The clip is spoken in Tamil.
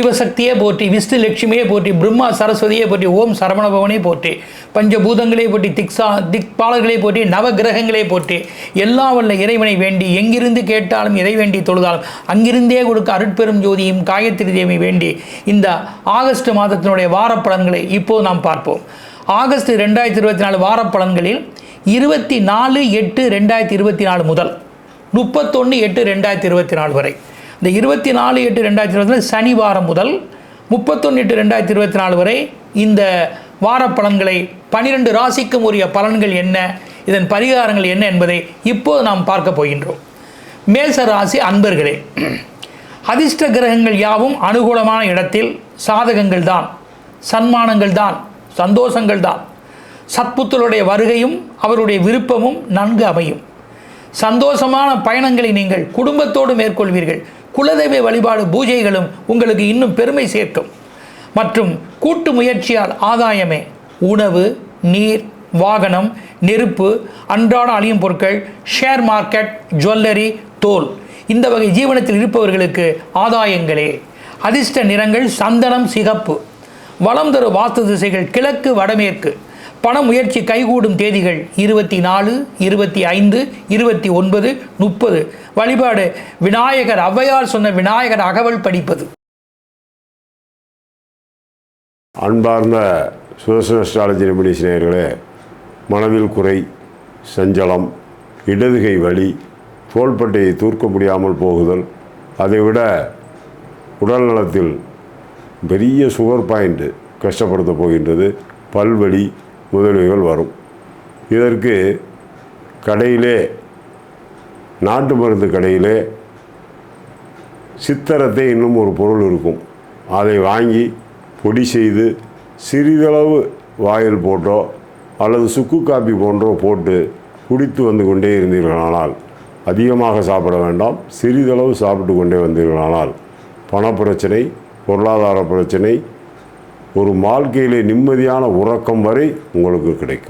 சிவசக்தியே போற்றி, விஷ்ணு லட்சுமியே போற்றி, பிரம்மா சரஸ்வதியே போற்றி, ஓம் சரவணபவனே போற்றி, பஞ்சபூதங்களே போற்றி, திக்பாலர்களே போற்றி, நவ கிரகங்களே போற்றி, எல்லா வல்ல இறைவனை வேண்டி எங்கிருந்து கேட்டாலும் எதை வேண்டி தொழுதாலும் அங்கிருந்தே கொடுக்க அருட்பெரும் ஜோதியும் காயத்ரி தேவி வேண்டி இந்த ஆகஸ்ட் மாதத்தினுடைய வாரப்பலன்களை இப்போது நாம் பார்ப்போம். ஆகஸ்ட் 2024 வாரப்பலன்களில் 24/8/2024 முதல் 31/8/2024 வரை, இந்த 24/8/2024 சனிவாரம் முதல் 31/8/2024 வரை இந்த வார பலன்களை 12 ராசிக்கும் உரிய பலன்கள் என்ன, இதன் பரிகாரங்கள் என்ன என்பதை இப்போது நாம் பார்க்க போகின்றோம். மேச ராசி அன்பர்களே, அதிர்ஷ்ட கிரகங்கள் யாவும் அனுகூலமான இடத்தில் சாதகங்கள் தான், சன்மானங்கள் தான், சந்தோஷங்கள் தான். சத்புத்தருடைய வருகையும் அவருடைய விருப்பமும் நன்கு அமையும். சந்தோஷமான பயணங்களை நீங்கள் குடும்பத்தோடு மேற்கொள்வீர்கள். குலதெய்வ வழிபாடு பூஜைகளும் உங்களுக்கு இன்னும் பெருமை சேர்க்கும். மற்றும் கூட்டு முயற்சியால் ஆதாயமே. உணவு, நீர், வாகனம், நெருப்பு, அன்றாட அழியும் பொருட்கள், ஷேர் மார்க்கெட், ஜுவல்லரி, தோல், இந்த வகை ஜீவனத்தில் இருப்பவர்களுக்கு ஆதாயங்களே. அதிர்ஷ்ட நிறங்கள் சந்தனம், சிகப்பு. வளம் தரும் வாஸ்து திசைகள் கிழக்கு, வடமேற்கு. பண முயற்சி கைகூடும் தேதிகள் 24, 25, 29, 30. வழிபாடு விநாயகர். ஔவையார் சொன்ன விநாயகர் அகவல் படிப்பது. அன்பார்ந்த சுதர்சன அஸ்ட்ராலஜி ரெமிடி நேயர்களே, மனதில் குறை, சஞ்சலம், இடதுகை வலி, தோள்பட்டையை தூர்க்க முடியாமல் போகுதல், அதைவிட உடல் நலத்தில் பெரிய சுகர் பாயிண்ட் கஷ்டப்படுத்த போகின்றது, பல்வலி முதலியவைகள் வரும். இதற்கு கடையிலே, நாட்டு மருந்து கடையிலே சித்தரத்தை இன்னும் ஒரு பொருள் இருக்கும். அதை வாங்கி பொடி செய்து சிறிதளவு வாயில் போட்டோ அல்லது சுக்கு காப்பி போன்றோ போட்டு குடித்து வந்து கொண்டே இருந்தீர்களானால், அதிகமாக சாப்பிட வேண்டாம், சிறிதளவு சாப்பிட்டு கொண்டே வந்தீர்களானால் பணப்பிரச்சனை, பொருளாதார பிரச்சனை, ஒரு வாழ்க்கையிலே நிம்மதியான உறக்கம் வரை உங்களுக்கு கிடைக்கும்.